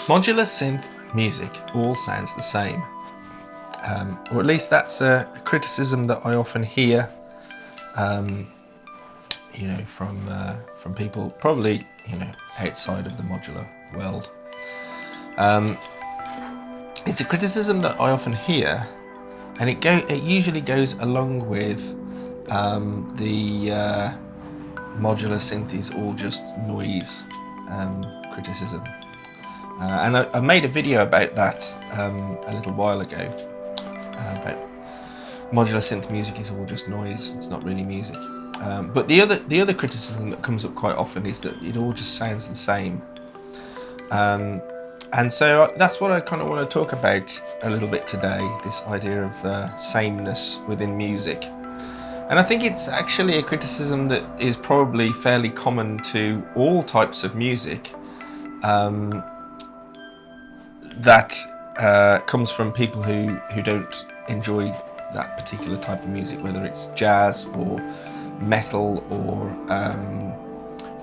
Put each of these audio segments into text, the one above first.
Modular synth music all sounds the same, or at least that's a criticism that I often hear, from people probably outside of the modular world. It's a criticism that I often hear, and it usually goes along with the modular synth is all just noise criticism. And I made a video about that a little while ago, about modular synth music is all just noise, it's not really music. But the other criticism that comes up quite often is that it all just sounds the same. And so that's what I kind of want to talk about a little bit today, this idea of sameness within music. And I think it's actually a criticism that is probably fairly common to all types of music, that comes from people who don't enjoy that particular type of music, whether it's jazz or metal or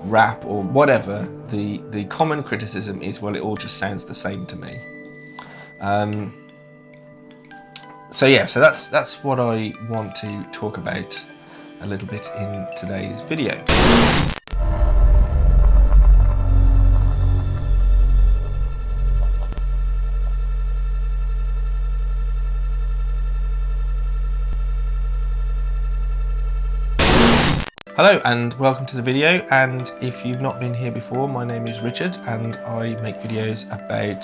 rap or whatever. The common criticism is, well, it all just sounds the same to me. So that's what I want to talk about a little bit in today's video. Hello and welcome to the video, and if you've not been here before, my name is Richard and I make videos about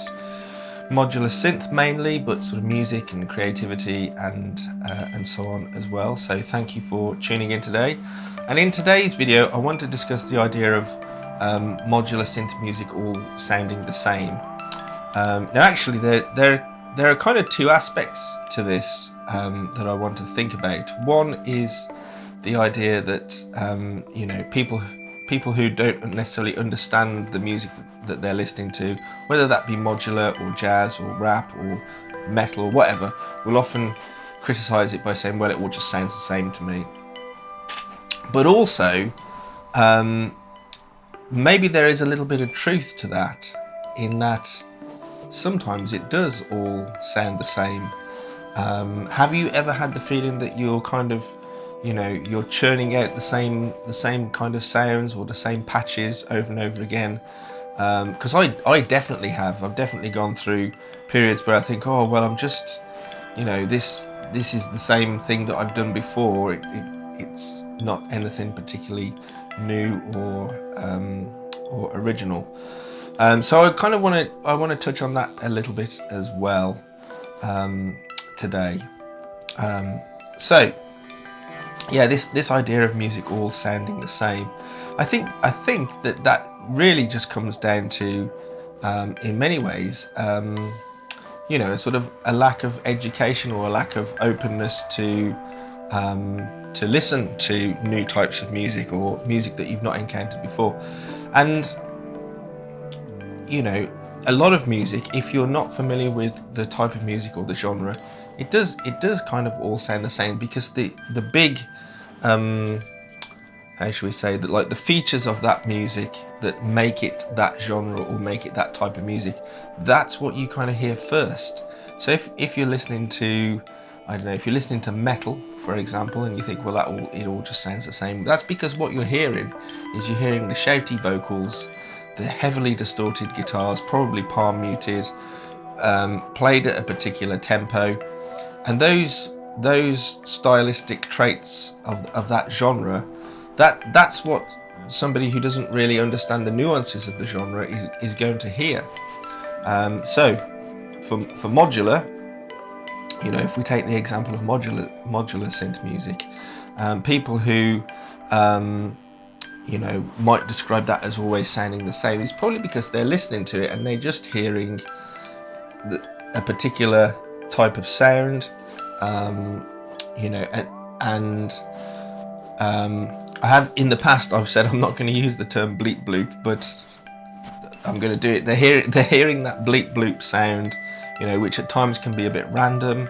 modular synth mainly, but sort of music and creativity and so on as well. So thank you for tuning in today. And in today's video I want to discuss the idea of modular synth music all sounding the same. Now actually there are kind of two aspects to this that I want to think about. One is the idea that people who don't necessarily understand the music that they're listening to, whether that be modular or jazz or rap or metal or whatever, will often criticize it by saying, well, it all just sounds the same to me. But also, maybe there is a little bit of truth to that, in that sometimes it does all sound the same. Have you ever had the feeling that you're kind of you're churning out the same kind of sounds or the same patches over and over again? Because I definitely have. I've definitely gone through periods where I think, oh well, I'm just, this is the same thing that I've done before. It's not anything particularly new or original. So I kind of want to touch on that a little bit as well today. This idea of music all sounding the same, I think that really just comes down to, in many ways, sort of a lack of education or a lack of openness to listen to new types of music or music that you've not encountered before. And a lot of music, if you're not familiar with the type of music or the genre, it does kind of all sound the same, because the big how should we say that, like the features of that music that make it that genre or make it that type of music, that's what you kind of hear first. So if you're listening to, I don't know, if you're listening to metal, for example, and you think, well, it all just sounds the same, that's because what you're hearing is you're hearing the shouty vocals, the heavily distorted guitars, probably palm muted, played at a particular tempo, and those stylistic traits of that genre, that's what somebody who doesn't really understand the nuances of the genre is going to hear. So for modular, if we take the example of modular synth music, people who might describe that as always sounding the same, it's probably because they're listening to it and they're just hearing a particular type of sound, I have in the past, I've said I'm not going to use the term bleep bloop, but I'm going to do it. They're hearing that bleep bloop sound, which at times can be a bit random.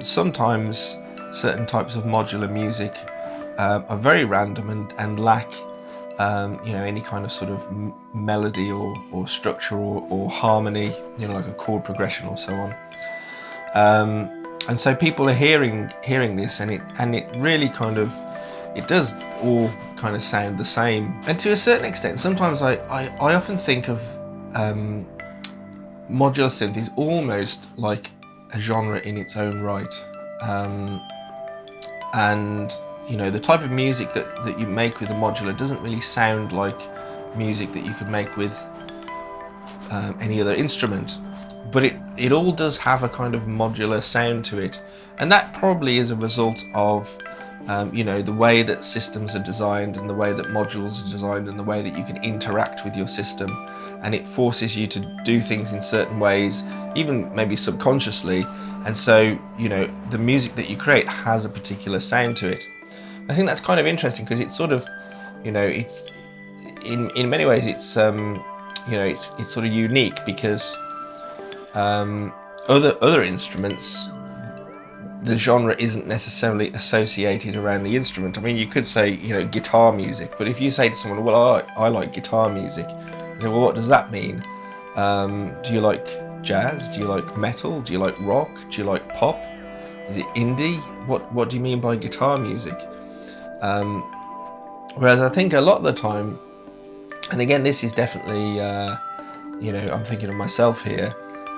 Sometimes certain types of modular music are very random and lack you know, any kind of sort of melody or structure or harmony, you know, like a chord progression or so on. And so people are hearing this, and it really kind of, it does all kind of sound the same. And to a certain extent, sometimes I often think of modular synth is almost like a genre in its own right. And you know, the type of music that you make with a modular doesn't really sound like music that you could make with any other instrument, but it all does have a kind of modular sound to it, and that probably is a result of you know, the way that systems are designed and the way that modules are designed and the way that you can interact with your system, and it forces you to do things in certain ways, even maybe subconsciously, and so, you know, the music that you create has a particular sound to it. I think that's kind of interesting because it's sort of, you know, it's in many ways it's you know, it's sort of unique because other instruments, the genre isn't necessarily associated around the instrument. I mean, you could say, you know, guitar music, but if you say to someone, well, I like guitar music, they say, well, what does that mean? Do you like jazz? Do you like metal? Do you like rock? Do you like pop? Is it indie? What do you mean by guitar music? Whereas I think a lot of the time, and again, this is definitely, you know, I'm thinking of myself here,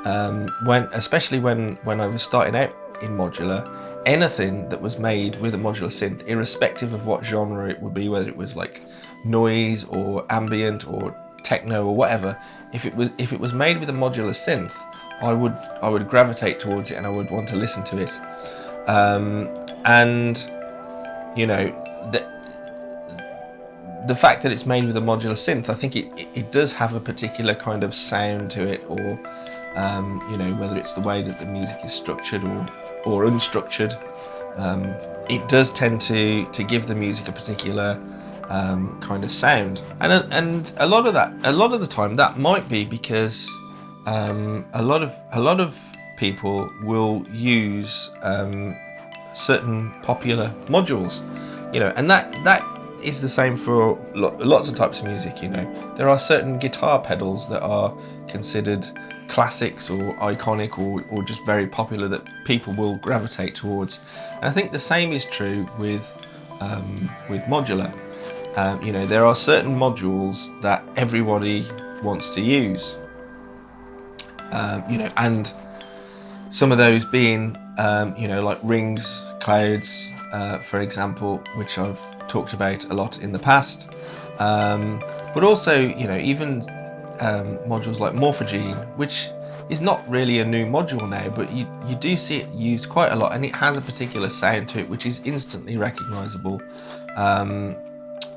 especially when I was starting out in modular, anything that was made with a modular synth, irrespective of what genre it would be, whether it was like noise or ambient or techno or whatever, if it was made with a modular synth, I would gravitate towards it and I would want to listen to it. And you know, the fact that it's made with a modular synth, I think it does have a particular kind of sound to it, or you know, whether it's the way that the music is structured or unstructured, it does tend to give the music a particular kind of sound, and a lot of the time that might be because a lot of people will use certain popular modules, you know, and that is the same for lots of types of music. You know, there are certain guitar pedals that are considered classics or iconic or just very popular that people will gravitate towards, and I think the same is true with modular. You know, there are certain modules that everybody wants to use, you know, and some of those being you know, like rings, clouds, for example, which I've talked about a lot in the past, but also, you know, even modules like Morphogene, which is not really a new module now, but you do see it used quite a lot, and it has a particular sound to it which is instantly recognizable.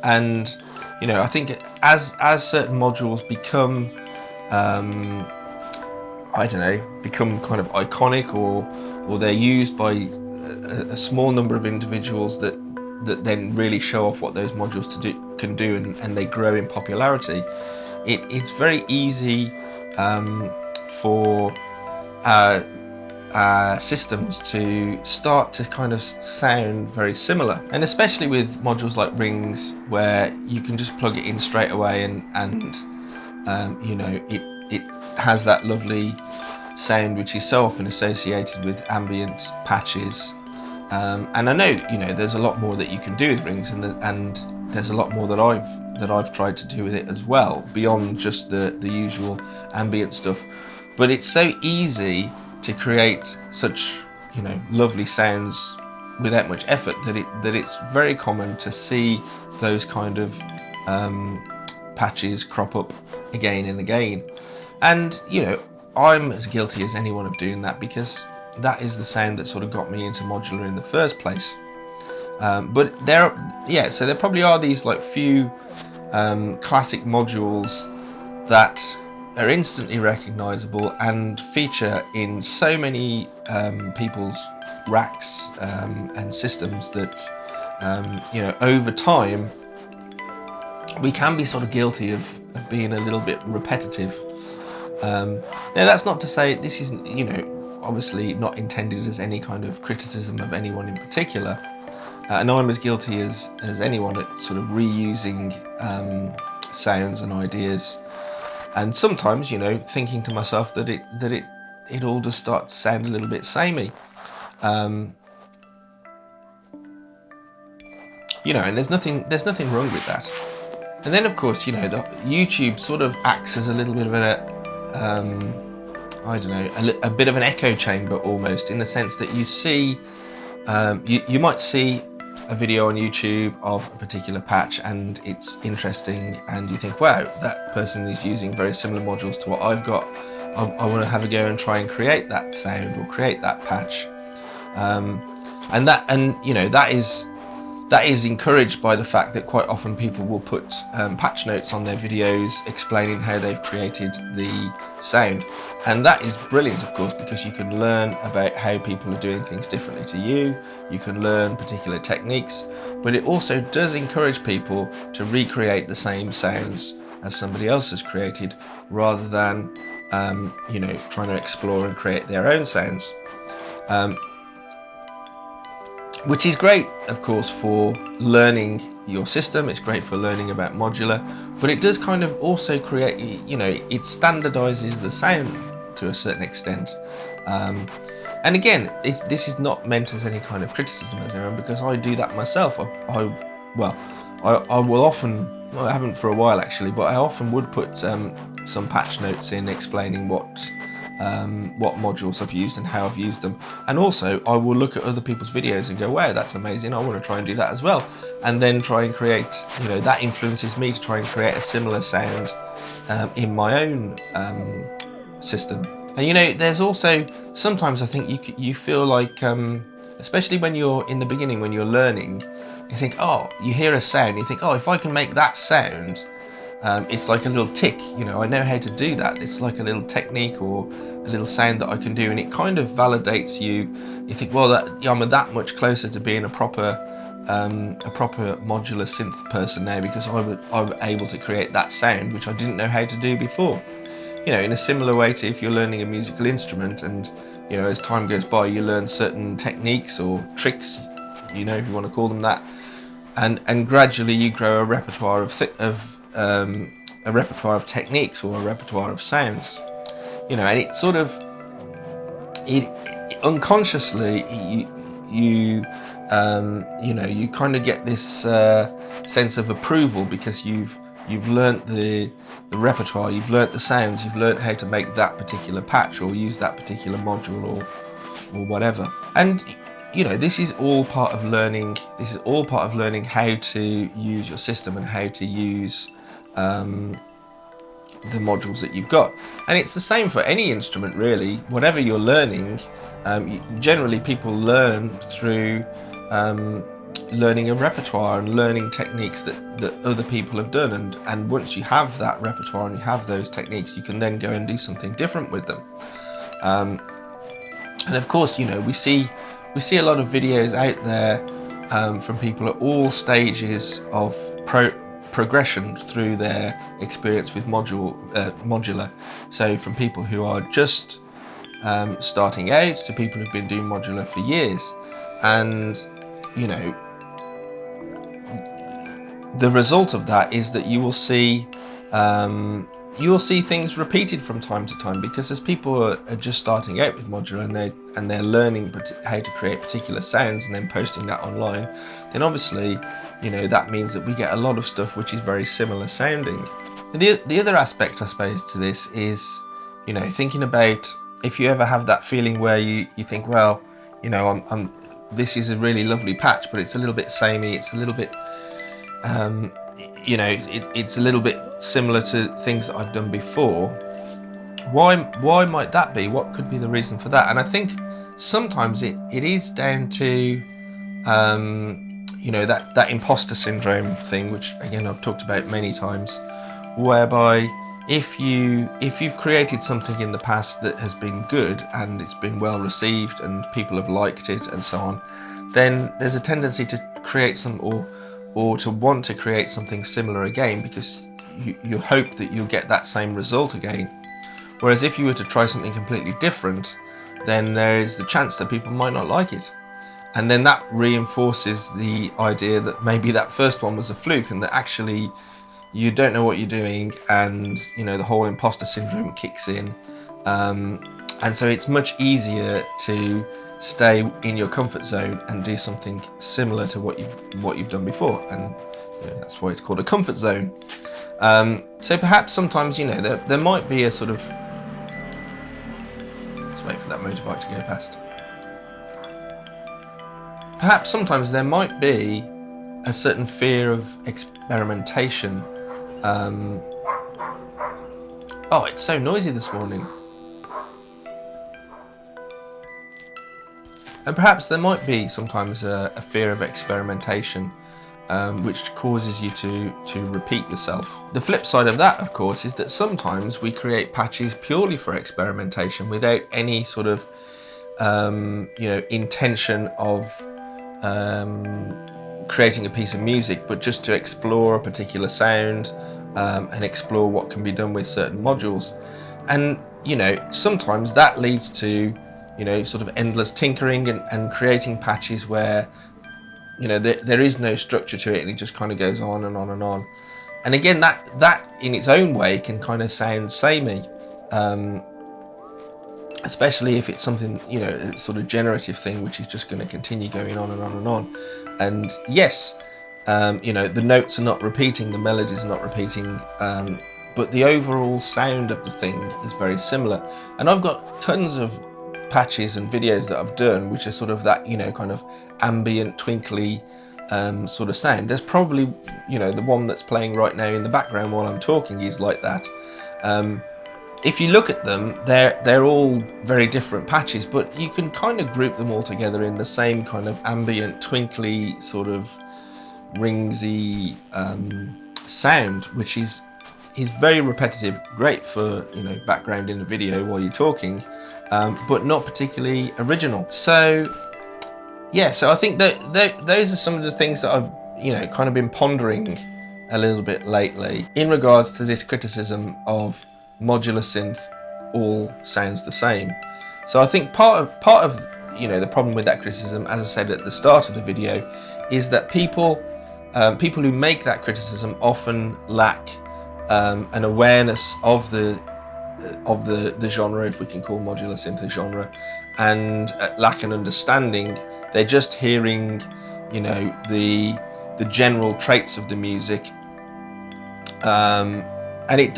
And you know, I think as certain modules become I don't know, become kind of iconic, or they're used by a small number of individuals that then really show off what those modules can do, and they grow in popularity, it's very easy for systems to start to kind of sound very similar, and especially with modules like rings, where you can just plug it in straight away and you know, it has that lovely sound which is so often associated with ambient patches, and I know, you know, there's a lot more that you can do with rings, and there's a lot more that I've tried to do with it as well, beyond just the usual ambient stuff, but it's so easy to create such, you know, lovely sounds without much effort that it's very common to see those kind of patches crop up again and again. And you know, I'm as guilty as anyone of doing that, because that is the sound that sort of got me into modular in the first place. But so there probably are these like few classic modules that are instantly recognizable and feature in so many people's racks and systems that you know, over time we can be sort of guilty of being a little bit repetitive. Now that's not to say this isn't, you know, obviously not intended as any kind of criticism of anyone in particular, And I'm as guilty as anyone at sort of reusing sounds and ideas, and sometimes, you know, thinking to myself that it all just starts to sound a little bit samey. You know, and there's nothing wrong with that. And then, of course, you know, the YouTube sort of acts as a little bit of I don't know, a bit of an echo chamber almost, in the sense that you see, you might see a video on YouTube of a particular patch and it's interesting, and you think, wow, that person is using very similar modules to what I've got. I want to have a go and try and create that sound or create that patch. And you know, that is encouraged by the fact that quite often people will put patch notes on their videos explaining how they've created the sound. And that is brilliant, of course, because you can learn about how people are doing things differently to you. You can learn particular techniques, but it also does encourage people to recreate the same sounds as somebody else has created, rather than, you know, trying to explore and create their own sounds. Which is great, of course, for learning your system. It's great for learning about modular, but it does kind of also create, you know, it standardizes the sound to a certain extent. And again, this is not meant as any kind of criticism, because I do that myself. I will often, well, I haven't for a while actually, but I often would put some patch notes in explaining what modules I've used and how I've used them. And also I will look at other people's videos and go, wow, that's amazing, I want to try and do that as well. And then try and create, you know, that influences me to try and create a similar sound in my own system. And you know, there's also, sometimes I think you feel like, especially when you're in the beginning, when you're learning, you think, oh, you hear a sound, you think, oh, if I can make that sound, it's like a little tick, you know, I know how to do that. It's like a little technique or a little sound that I can do, and it kind of validates you. You think, well, I'm that much closer to being a proper modular synth person now, because I'm able to create that sound, which I didn't know how to do before. You know, in a similar way to if you're learning a musical instrument, and, you know, as time goes by, you learn certain techniques or tricks, you know, if you want to call them that, and gradually you grow a repertoire of techniques or a repertoire of sounds, you know, and it sort of, it unconsciously you know, you kind of get this sense of approval, because you've learnt the repertoire, you've learnt the sounds, you've learnt how to make that particular patch or use that particular module or whatever. And you know, this is all part of learning. This is all part of learning how to use your system and how to use the modules that you've got. And it's the same for any instrument, really. Whatever you're learning, generally people learn through learning a repertoire and learning techniques that other people have done. And once you have that repertoire and you have those techniques, you can then go and do something different with them. And of course, you know, we see a lot of videos out there from people at all stages of progression through their experience with modular. So from people who are just starting out to people who've been doing modular for years. And, you know, the result of that is that you will see things repeated from time to time, because as people are just starting out with modular and they're learning how to create particular sounds and then posting that online, then obviously, you know, that means that we get a lot of stuff which is very similar sounding. And the other aspect, I suppose, to this is, you know, thinking about if you ever have that feeling where you think, well, you know, this is a really lovely patch, but it's a little bit samey, it's a little bit you know, it's a little bit similar to things that I've done before. Why might that be? What could be the reason for that? And I think sometimes it is down to you know, that imposter syndrome thing, which again I've talked about many times, whereby if you've created something in the past that has been good and it's been well received and people have liked it and so on, then there's a tendency to create some or to want to create something similar again, because you hope that you'll get that same result again. Whereas if you were to try something completely different, then there is the chance that people might not like it. And then that reinforces the idea that maybe that first one was a fluke, and that actually you don't know what you're doing, and the whole imposter syndrome kicks in. And so it's much easier to stay in your comfort zone and do something similar to what you've done before, and that's why it's called a comfort zone. So perhaps sometimes there might be a sort of, let's wait for that motorbike to go past. Perhaps sometimes there might be a certain fear of experimentation. Oh, it's so noisy this morning. And perhaps there might be sometimes a fear of experimentation, which causes you to repeat yourself. The flip side of that, of course, is that sometimes we create patches purely for experimentation without any sort of intention of creating a piece of music, but just to explore a particular sound and explore what can be done with certain modules. And sometimes that leads to sort of endless tinkering and creating patches where there is no structure to it, and it just kind of goes on and on and on. And again, that in its own way can kind of sound samey, especially if it's something a sort of generative thing, which is just going to continue going on and on and on. And yes, the notes are not repeating, the melodies are not repeating, but the overall sound of the thing is very similar. And I've got tons of patches and videos that I've done which are sort of that kind of ambient twinkly sort of sound. There's probably the one that's playing right now in the background while I'm talking is like that. If you look at them, they're all very different patches, but you can kind of group them all together in the same kind of ambient twinkly sort of ringsy sound, which is very repetitive, great for background in a video while you're talking, but not particularly original. So yeah, so I think that those are some of the things that I've kind of been pondering a little bit lately in regards to this criticism of modular synth all sounds the same. So I think part of the problem with that criticism, as I said at the start of the video, is that people who make that criticism often lack an awareness of the genre, if we can call modular synth a genre, and lack an understanding. They're just hearing the general traits of the music, and it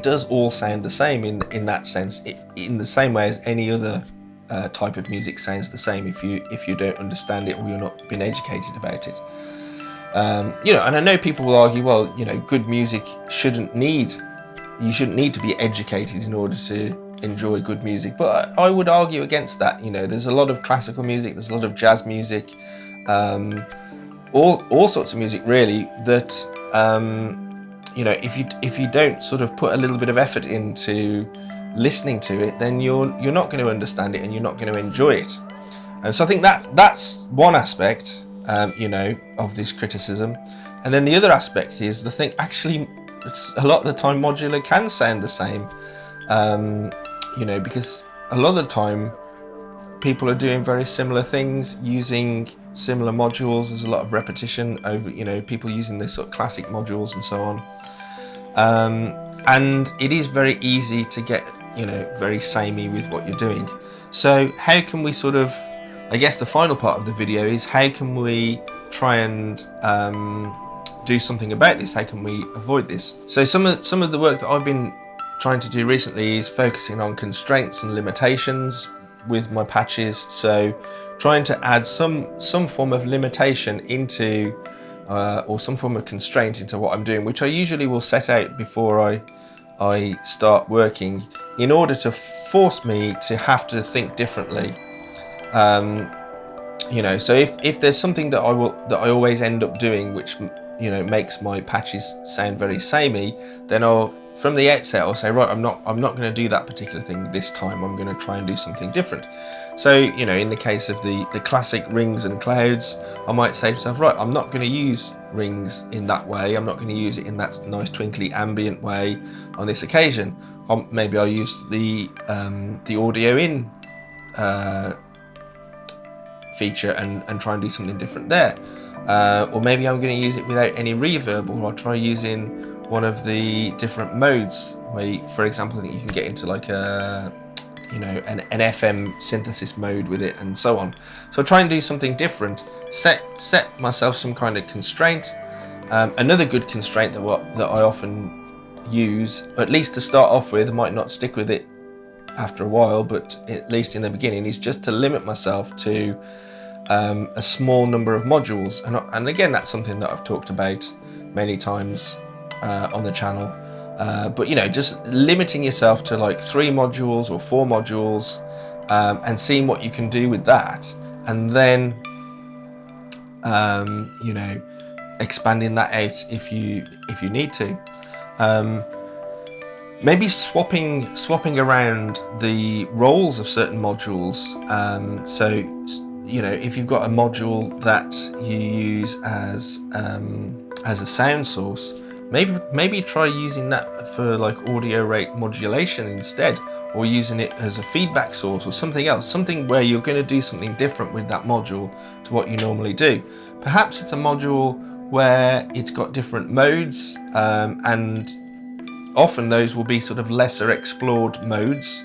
does all sound the same in that sense, in the same way as any other type of music sounds the same if you don't understand it or you're not been educated about it. And I know people will argue, well, good music you shouldn't need to be educated in order to enjoy good music, but I would argue against that. There's a lot of classical music, there's a lot of jazz music, all sorts of music really that if you don't sort of put a little bit of effort into listening to it, then you're not going to understand it and you're not going to enjoy it. And so I think that's one aspect of this criticism. And then the other aspect is the thing, actually, it's a lot of the time modular can sound the same, because a lot of the time people are doing very similar things using similar modules. There's a lot of repetition over, people using this sort of classic modules and so on. And it is very easy to get, very samey with what you're doing. So how can we sort of, I guess the final part of the video is how can we try and do something about this? How can we avoid this? So some of the work that I've been trying to do recently is focusing on constraints and limitations with my patches. So trying to add some form of limitation into or some form of constraint into what I'm doing, which I usually will set out before I start working, in order to force me to have to think differently. So if there's something that I always end up doing, which makes my patches sound very samey, then from the outset I'll say, right, I'm not going to do that particular thing this time. I'm going to try and do something different. So in the case of the classic rings and clouds, I might say to myself, right, I'm not going to use rings in that way. I'm not going to use it in that nice twinkly ambient way on this occasion. Maybe I'll use the audio in feature and try and do something different there. Or maybe I'm going to use it without any reverb, or I'll try using one of the different modes where you, for example, I think you can get into like a, you know, an FM synthesis mode with it and so on. So I'll try and do something different, set myself some kind of constraint. Another good constraint that I often use, at least to start off with, I might not stick with it after a while, but at least in the beginning, is just to limit myself to a small number of modules. And again, that's something that I've talked about many times on the channel. But you know, just limiting yourself to like 3 modules or 4 modules, and seeing what you can do with that, and then you know, expanding that out if you need to. Maybe swapping around the roles of certain modules. So you know, if you've got a module that you use as a sound source, maybe try using that for like audio rate modulation instead, or using it as a feedback source or something else, something where you're going to do something different with that module to what you normally do. Perhaps it's a module where it's got different modes, and often those will be sort of lesser explored modes.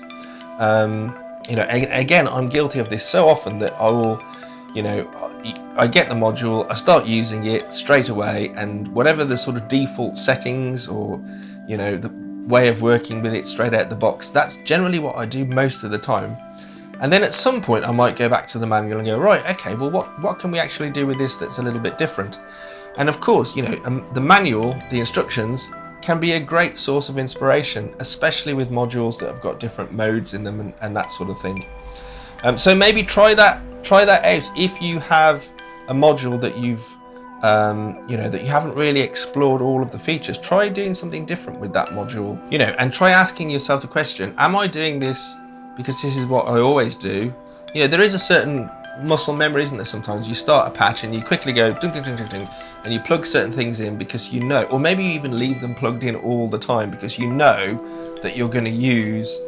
You know, again, I'm guilty of this so often that I will, you know, I get the module, I start using it straight away, and whatever the sort of default settings or, you know, the way of working with it straight out the box, that's generally what I do most of the time. And then at some point I might go back to the manual and go, right, okay, well what can we actually do with this that's a little bit different? And of course, you know, the manual, the instructions, can be a great source of inspiration, especially with modules that have got different modes in them and that sort of thing. So maybe try that out. If you have a module that you've you know, that you haven't really explored all of the features, try doing something different with that module, you know, and try asking yourself the question, am I doing this because this is what I always do? You know, there is a certain muscle memory, isn't there? Sometimes you start a patch and you quickly go ding, ding, ding, ding, ding, and you plug certain things in because you know, or maybe you even leave them plugged in all the time because you know that you're going to use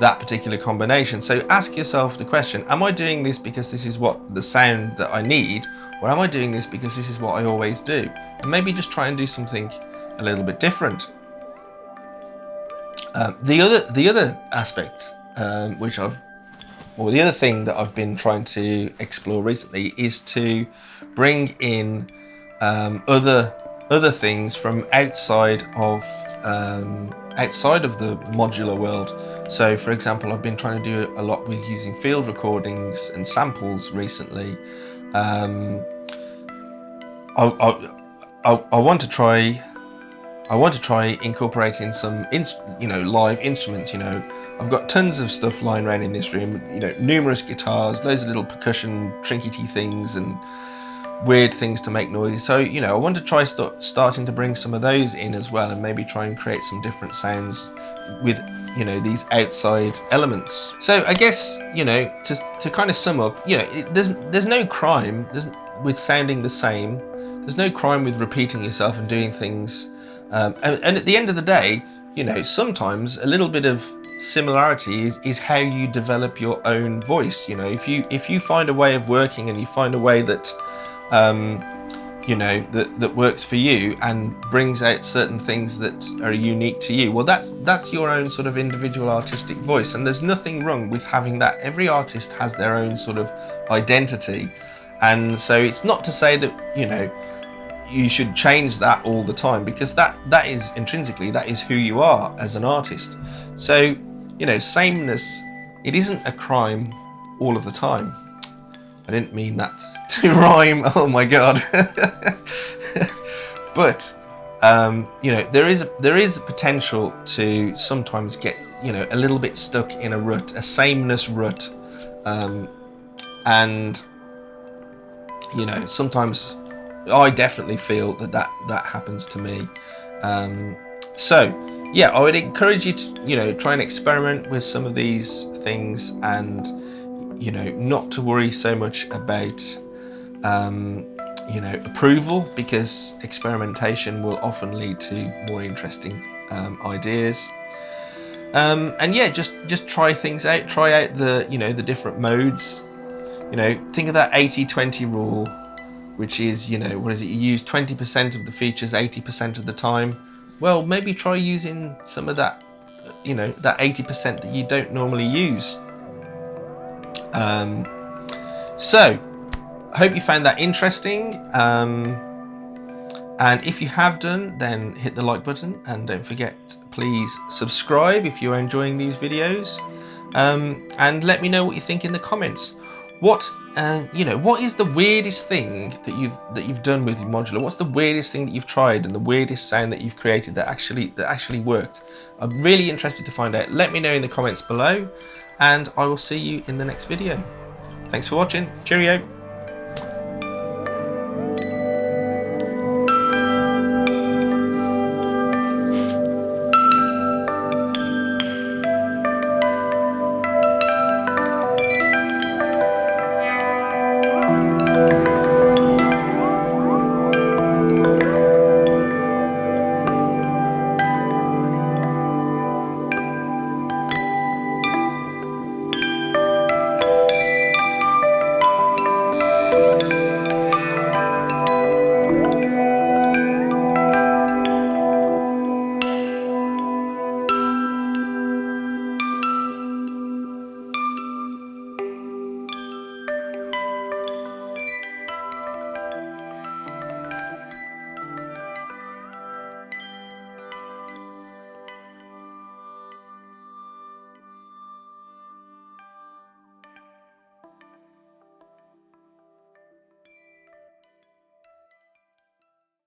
that particular combination. So ask yourself the question, am I doing this because this is what the sound that I need, or am I doing this because this is what I always do? And maybe just try and do something a little bit different. The other aspect, the other thing that I've been trying to explore recently is to bring in other things from outside of the modular world. So, for example, I've been trying to do a lot with using field recordings and samples recently. I want to try incorporating some live instruments. You know, I've got tons of stuff lying around in this room, you know, numerous guitars, loads of little percussion trinkety things and weird things to make noise. So, you know, I want to try starting to bring some of those in as well, and maybe try and create some different sounds with, you know, these outside elements. So I guess, you know, to kind of sum up, you know, there's no crime with sounding the same. There's no crime with repeating yourself and doing things. And at the end of the day, you know, sometimes a little bit of similarity is how you develop your own voice. You know, if you find a way of working and you find a way that you know, that works for you and brings out certain things that are unique to you, well, that's your own sort of individual artistic voice, and there's nothing wrong with having that. Every artist has their own sort of identity, and so it's not to say that, you know, you should change that all the time, because that is intrinsically, that is who you are as an artist. So, you know, sameness, it isn't a crime all of the time. I didn't mean that to rhyme, oh my god. But you know, there is a potential to sometimes get, you know, a little bit stuck in a rut, a sameness rut, and you know, sometimes I definitely feel that happens to me. So yeah, I would encourage you to, you know, try and experiment with some of these things, and you know, not to worry so much about you know, approval, because experimentation will often lead to more interesting ideas. And yeah, just try things out, try out the, you know, the different modes. You know, think of that 80-20 rule, which is, you know, what is it? You use 20% of the features 80% of the time. Well, maybe try using some of that, you know, that 80% that you don't normally use. So I hope you found that interesting. And if you have done, then hit the like button, and don't forget, please subscribe if you're enjoying these videos. And let me know what you think in the comments. What you know, what is the weirdest thing that you've done with Modular? What's the weirdest thing that you've tried, and the weirdest sound that you've created that actually worked? I'm really interested to find out. Let me know in the comments below, and I will see you in the next video. Thanks for watching. Cheerio.